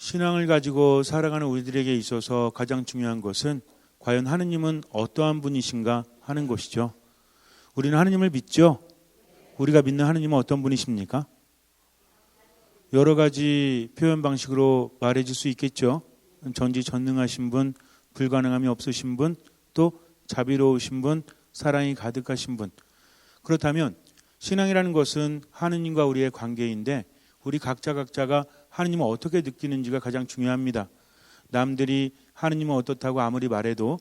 신앙을 가지고 살아가는 우리들에게 있어서 가장 중요한 것은 과연 하느님은 어떠한 분이신가 하는 것이죠. 우리는 하느님을 믿죠. 우리가 믿는 하느님은 어떤 분이십니까? 여러 가지 표현 방식으로 말해줄 수 있겠죠. 전지전능하신 분, 불가능함이 없으신 분, 또 자비로우신 분, 사랑이 가득하신 분. 그렇다면 신앙이라는 것은 하느님과 우리의 관계인데 우리 각자가 하느님을 어떻게 느끼는지가 가장 중요합니다. 남들이 하느님은 어떻다고 아무리 말해도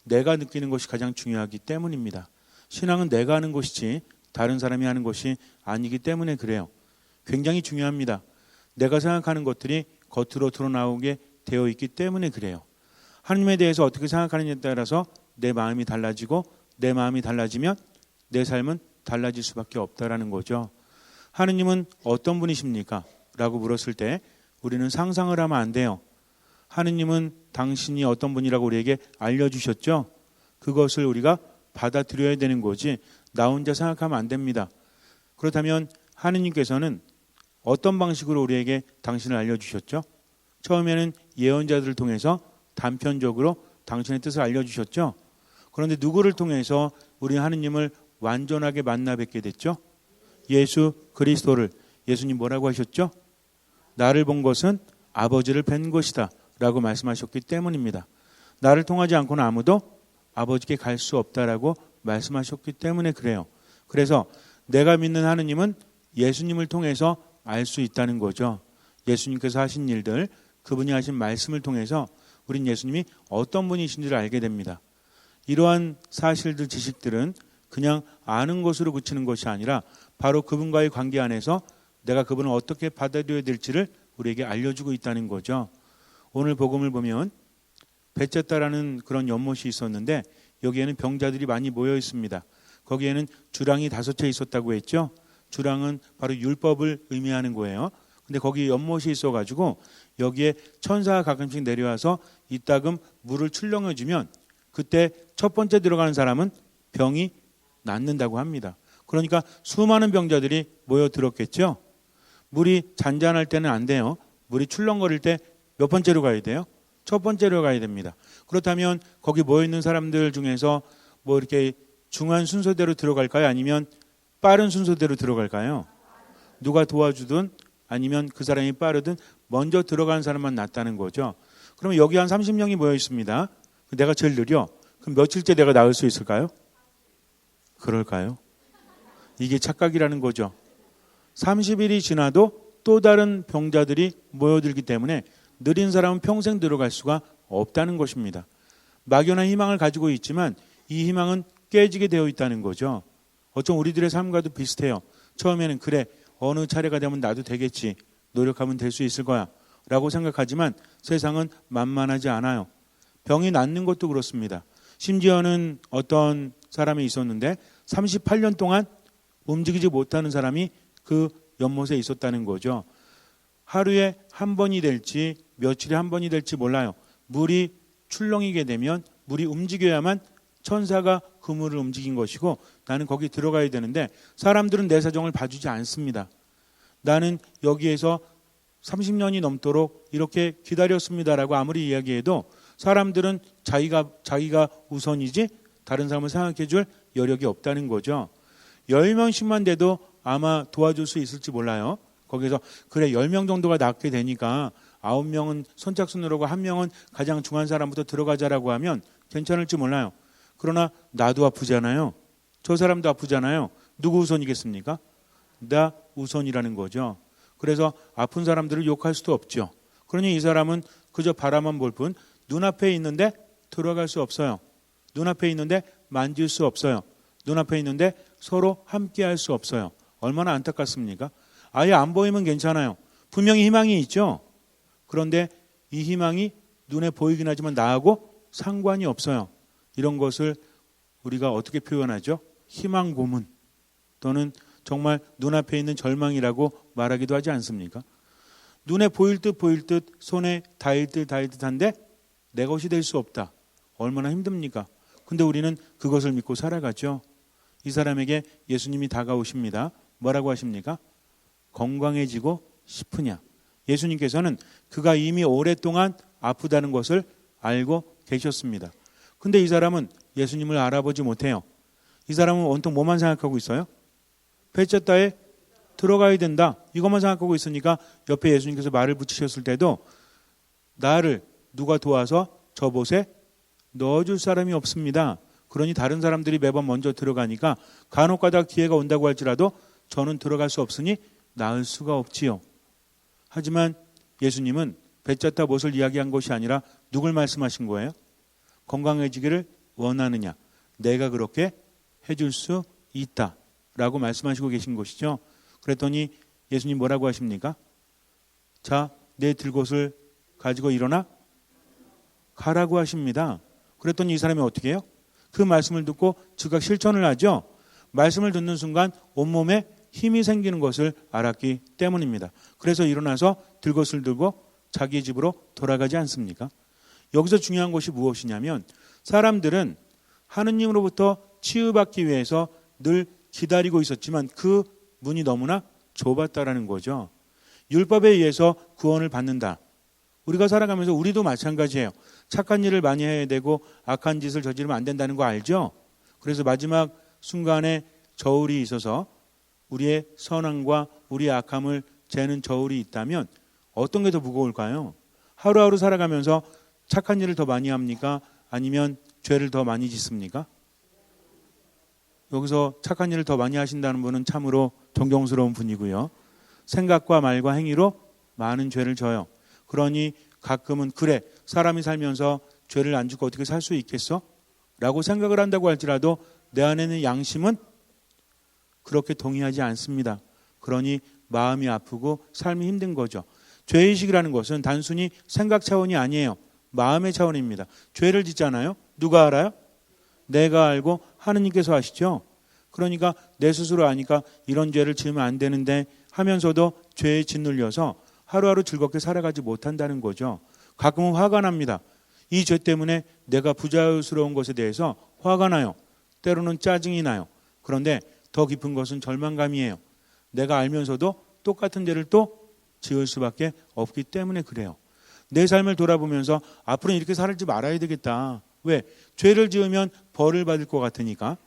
내가 느끼는 것이 가장 중요하기 때문입니다. 신앙은 내가 하는 것이지 다른 사람이 하는 것이 아니기 때문에 그래요. 굉장히 중요합니다. 내가 생각하는 것들이 겉으로 드러나오게 되어 있기 때문에 그래요. 하느님에 대해서 어떻게 생각하느냐에 따라서 내 마음이 달라지고 내 마음이 달라지면 내 삶은 달라질 수밖에 없다라는 거죠. 하느님은 어떤 분이십니까? 라고 물었을 때 우리는 상상을 하면 안 돼요. 하느님은 당신이 어떤 분이라고 우리에게 알려주셨죠. 그것을 우리가 받아들여야 되는 거지 나 혼자 생각하면 안 됩니다. 그렇다면 하느님께서는 어떤 방식으로 우리에게 당신을 알려주셨죠? 처음에는 예언자들을 통해서 단편적으로 당신의 뜻을 알려주셨죠. 그런데 누구를 통해서 우리 하느님을 완전하게 만나 뵙게 됐죠? 예수 그리스도를. 예수님 뭐라고 하셨죠? 나를 본 것은 아버지를 뵌 것이다 라고 말씀하셨기 때문입니다. 나를 통하지 않고는 아무도 아버지께 갈 수 없다라고 말씀하셨기 때문에 그래요. 그래서 내가 믿는 하느님은 예수님을 통해서 알 수 있다는 거죠. 예수님께서 하신 일들, 그분이 하신 말씀을 통해서 우린 예수님이 어떤 분이신지를 알게 됩니다. 이러한 사실들, 지식들은 그냥 아는 것으로 그치는 것이 아니라 바로 그분과의 관계 안에서 내가 그분을 어떻게 받아들여야 될지를 우리에게 알려주고 있다는 거죠. 오늘 복음을 보면 베zet다라는 그런 연못이 있었는데 여기에는 병자들이 많이 모여 있습니다. 거기에는 주랑이 5채 있었다고 했죠. 주랑은 바로 율법을 의미하는 거예요. 근데 거기 연못이 있어가지고 여기에 천사가 가끔씩 내려와서 이따금 물을 출렁여주면 그때 첫 번째 들어가는 사람은 병이 낫는다고 합니다. 그러니까 수많은 병자들이 모여들었겠죠. 물이 잔잔할 때는 안 돼요. 물이 출렁거릴 때 몇 번째로 가야 돼요? 첫 번째로 가야 됩니다. 그렇다면 거기 모여있는 사람들 중에서 뭐 이렇게 중한 순서대로 들어갈까요? 아니면 빠른 순서대로 들어갈까요? 누가 도와주든 아니면 그 사람이 빠르든 먼저 들어가는 사람만 낫다는 거죠. 그러면 여기 한 30명이 모여 있습니다. 내가 제일 느려. 그럼 며칠째 내가 나을 수 있을까요? 그럴까요? 이게 착각이라는 거죠. 30일이 지나도 또 다른 병자들이 모여들기 때문에 느린 사람은 평생 들어갈 수가 없다는 것입니다. 막연한 희망을 가지고 있지만 이 희망은 깨지게 되어 있다는 거죠. 어쩜 우리들의 삶과도 비슷해요. 처음에는 그래, 어느 차례가 되면 나도 되겠지. 노력하면 될 수 있을 거야. 라고 생각하지만 세상은 만만하지 않아요. 병이 낫는 것도 그렇습니다. 심지어는 어떤 사람이 있었는데 38년 동안 움직이지 못하는 사람이 그 연못에 있었다는 거죠. 하루에 한 번이 될지 며칠에 한 번이 될지 몰라요. 물이 출렁이게 되면 물이 움직여야만 천사가 그 물을 움직인 것이고 나는 거기 들어가야 되는데 사람들은 내 사정을 봐주지 않습니다. 나는 여기에서 30년이 넘도록 이렇게 기다렸습니다라고 아무리 이야기해도 사람들은 자기가 우선이지 다른 사람을 생각해 줄 여력이 없다는 거죠. 10명씩만 돼도 아마 도와줄 수 있을지 몰라요. 거기서 그래 10명 정도가 낫게 되니까 9명은 선착순으로 하고 1명은 가장 중요한 사람부터 들어가자라고 하면 괜찮을지 몰라요. 그러나 나도 아프잖아요. 저 사람도 아프잖아요. 누구 우선이겠습니까? 나 우선이라는 거죠. 그래서 아픈 사람들을 욕할 수도 없죠. 그러니 이 사람은 그저 바라만 볼 뿐 눈앞에 있는데 들어갈 수 없어요. 눈앞에 있는데 만질 수 없어요. 눈앞에 있는데 서로 함께 할 수 없어요. 얼마나 안타깝습니까? 아예 안 보이면 괜찮아요. 분명히 희망이 있죠. 그런데 이 희망이 눈에 보이긴 하지만 나하고 상관이 없어요. 이런 것을 우리가 어떻게 표현하죠? 희망 고문 또는 정말 눈앞에 있는 절망이라고 말하기도 하지 않습니까? 눈에 보일 듯 손에 닿을 듯한데 내 것이 될 수 없다. 얼마나 힘듭니까? 근데 우리는 그것을 믿고 살아가죠. 이 사람에게 예수님이 다가오십니다. 뭐라고 하십니까? 건강해지고 싶으냐? 예수님께서는 그가 이미 오랫동안 아프다는 것을 알고 계셨습니다. 근데 이 사람은 예수님을 알아보지 못해요. 이 사람은 온통 뭐만 생각하고 있어요? 베zet다에 들어가야 된다. 이것만 생각하고 있으니까 옆에 예수님께서 말을 붙이셨을 때도 나를 누가 도와서 저곳에 넣어줄 사람이 없습니다. 그러니 다른 사람들이 매번 먼저 들어가니까 간혹가다 기회가 온다고 할지라도 저는 들어갈 수 없으니 나을 수가 없지요. 하지만 예수님은 베zet다 못을 이야기한 것이 아니라 누굴 말씀하신 거예요? 건강해지기를 원하느냐? 내가 그렇게 해줄 수 있다라고 말씀하시고 계신 것이죠. 그랬더니 예수님 뭐라고 하십니까? 자, 내 들것을 가지고 일어나 가라고 하십니다. 그랬더니 이 사람이 어떻게 해요? 그 말씀을 듣고 즉각 실천을 하죠. 말씀을 듣는 순간 온몸에 힘이 생기는 것을 알았기 때문입니다. 그래서 일어나서 들것을 들고 자기 집으로 돌아가지 않습니까? 여기서 중요한 것이 무엇이냐면 사람들은 하느님으로부터 치유받기 위해서 늘 기다리고 있었지만 그 문이 너무나 좁았다라는 거죠. 율법에 의해서 구원을 받는다. 우리가 살아가면서 우리도 마찬가지예요. 착한 일을 많이 해야 되고 악한 짓을 저지르면 안 된다는 거 알죠? 그래서 마지막 순간에 저울이 있어서 우리의 선함과 우리의 악함을 재는 저울이 있다면 어떤 게 더 무거울까요? 하루하루 살아가면서 착한 일을 더 많이 합니까? 아니면 죄를 더 많이 짓습니까? 여기서 착한 일을 더 많이 하신다는 분은 참으로 존경스러운 분이고요. 생각과 말과 행위로 많은 죄를 져요. 그러니 가끔은 그래 사람이 살면서 죄를 안 짓고 어떻게 살 수 있겠어? 라고 생각을 한다고 할지라도 내 안에는 양심은 그렇게 동의하지 않습니다. 그러니 마음이 아프고 삶이 힘든 거죠. 죄의식이라는 것은 단순히 생각 차원이 아니에요. 마음의 차원입니다. 죄를 짓잖아요. 누가 알아요? 내가 알고 하느님께서 아시죠. 그러니까 내 스스로 아니까 이런 죄를 지으면 안 되는데 하면서도 죄에 짓눌려서 하루하루 즐겁게 살아가지 못한다는 거죠. 가끔은 화가 납니다. 이 죄 때문에 내가 부자유스러운 것에 대해서 화가 나요. 때로는 짜증이 나요. 그런데 더 깊은 것은 절망감이에요. 내가 알면서도 똑같은 죄를 또 지을 수밖에 없기 때문에 그래요. 내 삶을 돌아보면서 앞으로는 이렇게 살지 말아야 되겠다. 왜? 죄를 지으면 벌을 받을 것 같으니까.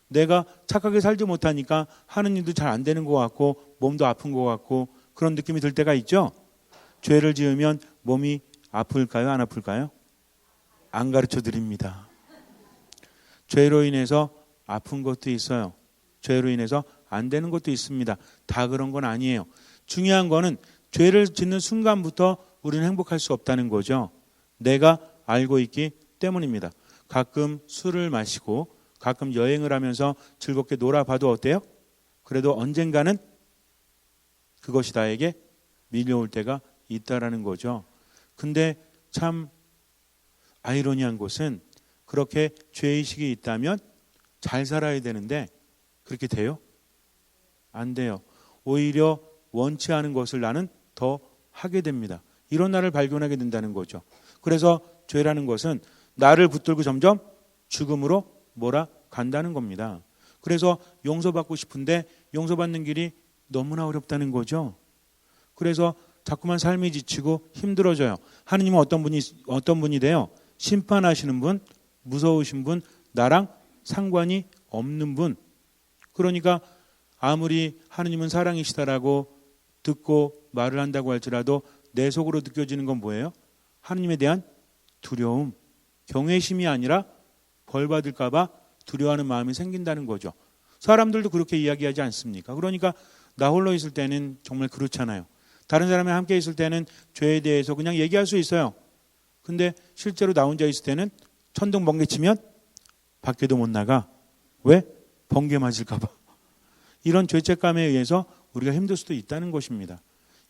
내가 착하게 살지 못하니까 하는 일도 잘 안 되는 것 같고 몸도 아픈 것 같고 그런 느낌이 들 때가 있죠. 죄를 지으면 몸이 아플까요? 안 아플까요? 안 가르쳐 드립니다. 죄로 인해서 아픈 것도 있어요. 죄로 인해서 안 되는 것도 있습니다. 다 그런 건 아니에요. 중요한 거는 죄를 짓는 순간부터 우리는 행복할 수 없다는 거죠. 내가 알고 있기 때문입니다. 가끔 술을 마시고 가끔 여행을 하면서 즐겁게 놀아봐도 어때요? 그래도 언젠가는 그것이 나에게 밀려올 때가 있다라는 거죠. 근데 참 아이러니한 것은 그렇게 죄의식이 있다면 잘 살아야 되는데 그렇게 돼요? 안 돼요. 오히려 원치 않은 것을 나는 더 하게 됩니다. 이런 나를 발견하게 된다는 거죠. 그래서 죄라는 것은 나를 붙들고 점점 죽음으로 몰아간다는 겁니다. 그래서 용서받고 싶은데 용서받는 길이 너무나 어렵다는 거죠. 그래서 자꾸만 삶이 지치고 힘들어져요. 하느님은 어떤 분이 돼요? 심판하시는 분, 무서우신 분, 나랑 상관이 없는 분. 그러니까 아무리 하느님은 사랑이시다라고 듣고 말을 한다고 할지라도 내 속으로 느껴지는 건 뭐예요? 하느님에 대한 두려움, 경외심이 아니라 벌 받을까 봐 두려워하는 마음이 생긴다는 거죠. 사람들도 그렇게 이야기하지 않습니까? 그러니까 나 홀로 있을 때는 정말 그렇잖아요. 다른 사람이 함께 있을 때는 죄에 대해서 그냥 얘기할 수 있어요. 근데 실제로 나 혼자 있을 때는 천둥 번개 치면 밖에도 못 나가. 왜? 번개 맞을까 봐. 이런 죄책감에 의해서 우리가 힘들 수도 있다는 것입니다.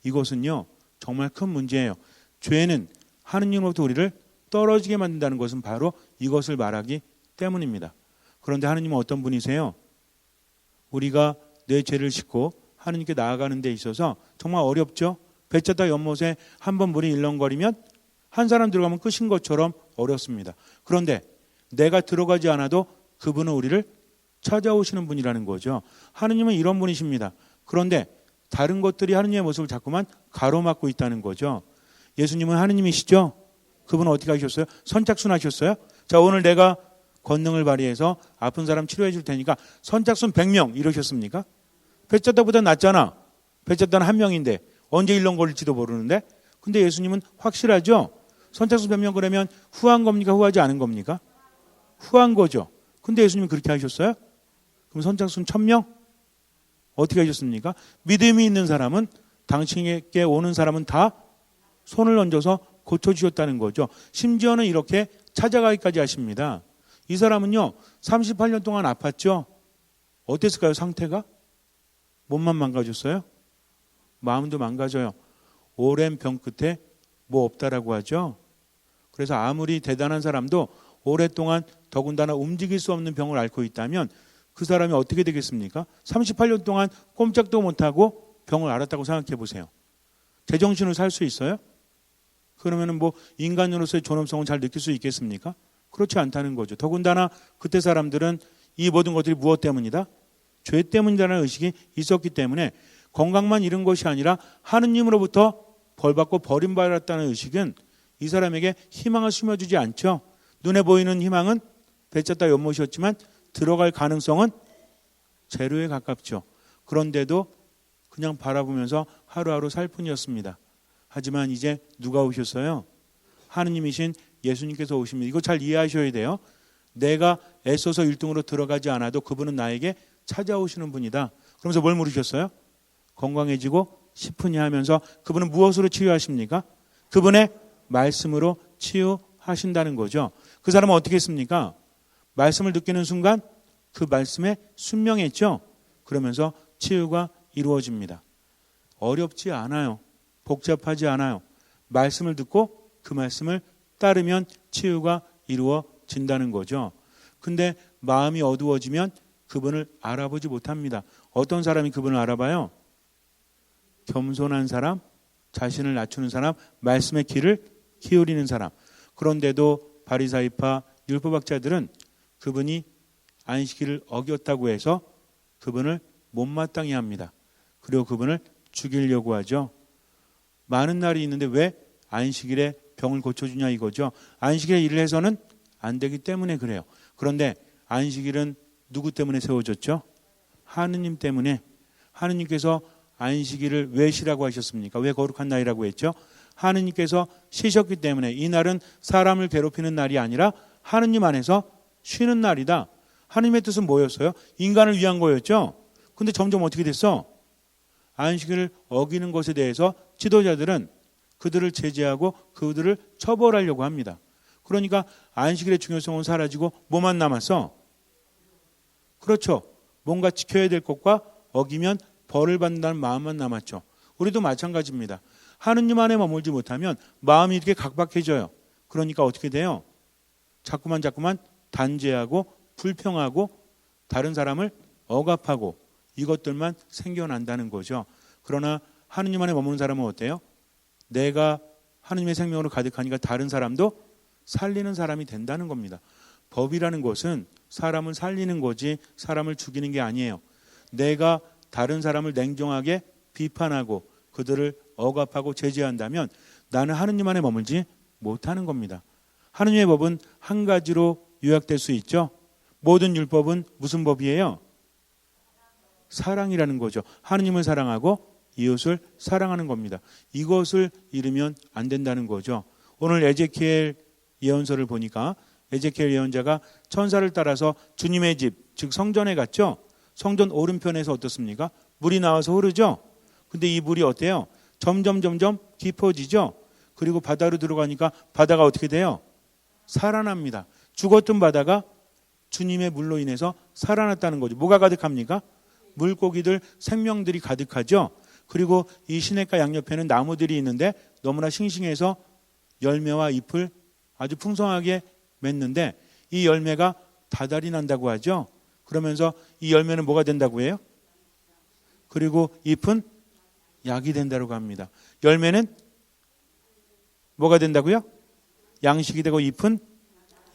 이것은요 정말 큰 문제예요. 죄는 하느님으로부터 우리를 떨어지게 만든다는 것은 바로 이것을 말하기 때문입니다. 그런데 하느님은 어떤 분이세요? 우리가 내 죄를 싣고 하느님께 나아가는 데 있어서 정말 어렵죠. 베zet다 연못에 한번 물이 일렁거리면 한 사람 들어가면 끝인 것처럼 어렵습니다. 그런데 내가 들어가지 않아도 그분은 우리를 찾아오시는 분이라는 거죠. 하느님은 이런 분이십니다. 그런데 다른 것들이 하느님의 모습을 자꾸만 가로막고 있다는 거죠. 예수님은 하느님이시죠? 그분은 어떻게 하셨어요? 선착순 하셨어요? 자, 오늘 내가 권능을 발휘해서 아픈 사람 치료해 줄 테니까 선착순 100명 이러셨습니까? 배쳤다보다 낫잖아. 배쳤다는 한 명인데 언제 일렁 걸릴지도 모르는데. 근데 예수님은 확실하죠? 선착순 100명 그러면 후한 겁니까? 후하지 않은 겁니까? 후한 거죠. 근데 예수님은 그렇게 하셨어요? 그럼 선착순 1000명? 어떻게 하셨습니까? 믿음이 있는 사람은, 당신에게 오는 사람은 다 손을 얹어서 고쳐주셨다는 거죠. 심지어는 이렇게 찾아가기까지 하십니다. 이 사람은요, 38년 동안 아팠죠? 어땠을까요, 상태가? 몸만 망가졌어요? 마음도 망가져요. 오랜 병 끝에 뭐 없다라고 하죠. 그래서 아무리 대단한 사람도 오랫동안 더군다나 움직일 수 없는 병을 앓고 있다면 그 사람이 어떻게 되겠습니까? 38년 동안 꼼짝도 못하고 병을 앓았다고 생각해 보세요. 제정신으로 살 수 있어요? 그러면 뭐 인간으로서의 존엄성을 잘 느낄 수 있겠습니까? 그렇지 않다는 거죠. 더군다나 그때 사람들은 이 모든 것들이 무엇 때문이다? 죄 때문이라는 의식이 있었기 때문에 건강만 잃은 것이 아니라 하느님으로부터 벌받고 버림받았다는 의식은 이 사람에게 희망을 심어주지 않죠. 눈에 보이는 희망은 배쳤다 연못이었지만 들어갈 가능성은 제로에 가깝죠. 그런데도 그냥 바라보면서 하루하루 살 뿐이었습니다. 하지만 이제 누가 오셨어요? 하느님이신 예수님께서 오십니다. 이거 잘 이해하셔야 돼요. 내가 애써서 1등으로 들어가지 않아도 그분은 나에게 찾아오시는 분이다. 그러면서 뭘 물으셨어요? 건강해지고 싶으냐 하면서 그분은 무엇으로 치유하십니까? 그분의 말씀으로 치유하신다는 거죠. 그 사람은 어떻게 했습니까? 말씀을 느끼는 순간 그 말씀에 순명했죠. 그러면서 치유가 이루어집니다. 어렵지 않아요. 복잡하지 않아요. 말씀을 듣고 그 말씀을 따르면 치유가 이루어진다는 거죠. 근데 마음이 어두워지면 그분을 알아보지 못합니다. 어떤 사람이 그분을 알아봐요? 겸손한 사람, 자신을 낮추는 사람, 말씀의 귀를 기울이는 사람. 그런데도 바리사이파 율법학자들은 그분이 안식일을 어겼다고 해서 그분을 못마땅해 합니다. 그리고 그분을 죽이려고 하죠. 많은 날이 있는데 왜 안식일에 병을 고쳐주냐 이거죠. 안식일에 일을 해서는 안 되기 때문에 그래요. 그런데 안식일은 누구 때문에 세워졌죠? 하느님 때문에. 하느님께서 안식일을 왜 쉬라고 하셨습니까? 왜 거룩한 날이라고 했죠? 하느님께서 쉬셨기 때문에 이 날은 사람을 괴롭히는 날이 아니라 하느님 안에서 쉬는 날이다. 하느님의 뜻은 뭐였어요? 인간을 위한 거였죠. 근데 점점 어떻게 됐어? 안식일을 어기는 것에 대해서 지도자들은 그들을 제재하고 그들을 처벌하려고 합니다. 그러니까 안식일의 중요성은 사라지고 뭐만 남았어? 그렇죠. 뭔가 지켜야 될 것과 어기면 벌을 받는다는 마음만 남았죠. 우리도 마찬가지입니다. 하느님 안에 머물지 못하면 마음이 이렇게 각박해져요. 그러니까 어떻게 돼요? 자꾸만 단죄하고 불평하고 다른 사람을 억압하고 이것들만 생겨난다는 거죠. 그러나 하느님 안에 머무는 사람은 어때요? 내가 하느님의 생명으로 가득하니까 다른 사람도 살리는 사람이 된다는 겁니다. 법이라는 것은 사람을 살리는 거지 사람을 죽이는 게 아니에요. 내가 다른 사람을 냉정하게 비판하고 그들을 억압하고 제재한다면 나는 하느님 안에 머물지 못하는 겁니다. 하느님의 법은 한 가지로 요약될 수 있죠. 모든 율법은 무슨 법이에요? 사랑이라는 거죠. 하느님을 사랑하고 이웃을 사랑하는 겁니다. 이것을 잃으면 안 된다는 거죠. 오늘 에제키엘 예언서를 보니까 에제키엘 예언자가 천사를 따라서 주님의 집, 즉 성전에 갔죠. 성전 오른편에서 어떻습니까? 물이 나와서 흐르죠. 근데 이 물이 어때요? 점점 깊어지죠. 그리고 바다로 들어가니까 바다가 어떻게 돼요? 살아납니다. 죽었던 바다가 주님의 물로 인해서 살아났다는 거죠. 뭐가 가득합니까? 물고기들, 생명들이 가득하죠. 그리고 이 시냇가 양옆에는 나무들이 있는데 너무나 싱싱해서 열매와 잎을 아주 풍성하게 맺는데 이 열매가 다달이 난다고 하죠. 그러면서 이 열매는 뭐가 된다고 해요? 그리고 잎은 약이 된다고 합니다. 열매는 뭐가 된다고요? 양식이 되고 잎은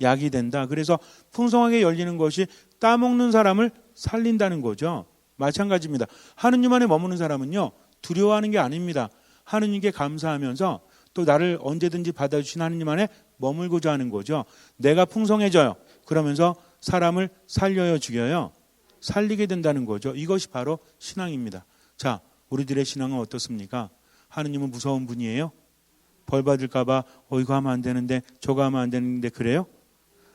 약이 된다. 그래서 풍성하게 열리는 것이 따먹는 사람을 살린다는 거죠. 마찬가지입니다. 하느님 안에 머무는 사람은요. 두려워하는 게 아닙니다. 하느님께 감사하면서 또 나를 언제든지 받아주신 하느님 안에 머물고자 하는 거죠. 내가 풍성해져요. 그러면서 사람을 살려요, 죽여요? 살리게 된다는 거죠. 이것이 바로 신앙입니다. 자, 우리들의 신앙은 어떻습니까? 하느님은 무서운 분이에요? 벌 받을까 봐 이거 하면 안 되는데 저거 하면 안 되는데 그래요?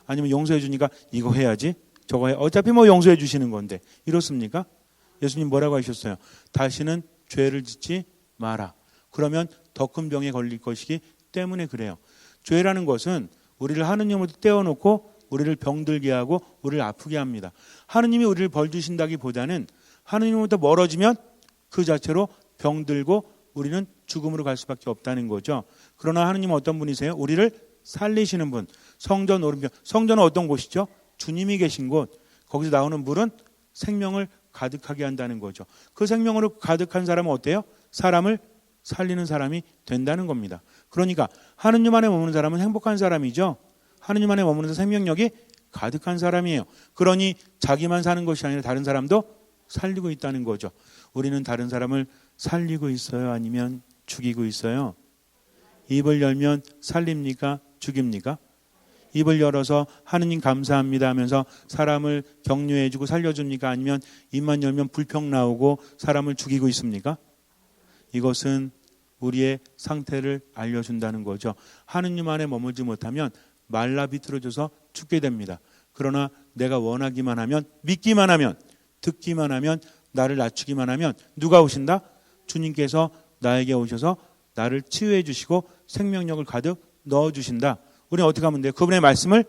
아니면 용서해 주니까 이거 해야지 저거 해. 어차피 뭐 용서해 주시는 건데 이렇습니까? 예수님 뭐라고 하셨어요? 다시는 죄를 짓지 마라. 그러면 더 큰 병에 걸릴 것이기 때문에 그래요. 죄라는 것은 우리를 하느님으로부터 떼어놓고 우리를 병들게 하고 우리를 아프게 합니다. 하느님이 우리를 벌 주신다기보다는 하느님으로부터 멀어지면 그 자체로 병들고 우리는 죽음으로 갈 수밖에 없다는 거죠. 그러나 하느님은 어떤 분이세요? 우리를 살리시는 분. 성전 오른편. 성전은 어떤 곳이죠? 주님이 계신 곳. 거기서 나오는 물은 생명을 가득하게 한다는 거죠. 그 생명으로 가득한 사람은 어때요? 사람을 살리는 사람이 된다는 겁니다. 그러니까 하느님 안에 머무는 사람은 행복한 사람이죠. 하느님 안에 머무는 생명력이 가득한 사람이에요. 그러니 자기만 사는 것이 아니라 다른 사람도 살리고 있다는 거죠. 우리는 다른 사람을 살리고 있어요? 아니면 죽이고 있어요? 입을 열면 살립니까? 죽입니까? 입을 열어서 하느님 감사합니다 하면서 사람을 격려해주고 살려줍니까? 아니면 입만 열면 불평 나오고 사람을 죽이고 있습니까? 이것은 우리의 상태를 알려준다는 거죠. 하느님 안에 머물지 못하면 말라 비틀어져서 죽게 됩니다. 그러나 내가 원하기만 하면, 믿기만 하면, 듣기만 하면, 나를 낮추기만 하면 누가 오신다? 주님께서 나에게 오셔서 나를 치유해 주시고 생명력을 가득 넣어주신다. 우리는 어떻게 하면 돼요? 그분의 말씀을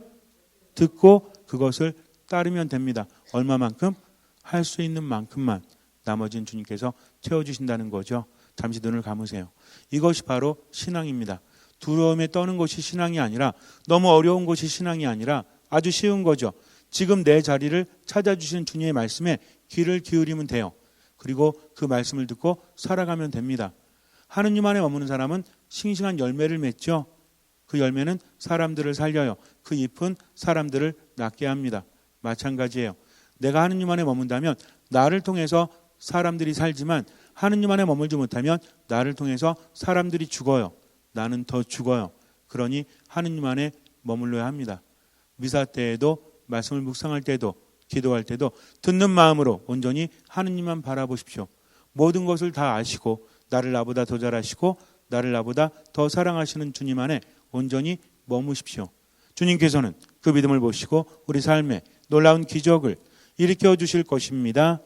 듣고 그것을 따르면 됩니다. 얼마만큼? 할 수 있는 만큼만. 나머지는 주님께서 채워주신다는 거죠. 잠시 눈을 감으세요. 이것이 바로 신앙입니다. 두려움에 떠는 것이 신앙이 아니라, 너무 어려운 것이 신앙이 아니라 아주 쉬운 거죠. 지금 내 자리를 찾아주시는 주님의 말씀에 귀를 기울이면 돼요. 그리고 그 말씀을 듣고 살아가면 됩니다. 하느님 안에 머무는 사람은 싱싱한 열매를 맺죠. 그 열매는 사람들을 살려요. 그 잎은 사람들을 낫게 합니다. 마찬가지예요. 내가 하느님 안에 머문다면 나를 통해서 사람들이 살지만 하느님 안에 머물지 못하면 나를 통해서 사람들이 죽어요. 나는 더 죽어요. 그러니 하느님 안에 머물러야 합니다. 미사 때에도, 말씀을 묵상할 때도, 기도할 때도 듣는 마음으로 온전히 하느님만 바라보십시오. 모든 것을 다 아시고 나를 나보다 더 잘하시고 나를 나보다 더 사랑하시는 주님 안에 온전히 머무십시오. 주님께서는 그 믿음을 보시고 우리 삶에 놀라운 기적을 일으켜 주실 것입니다.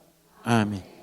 아멘.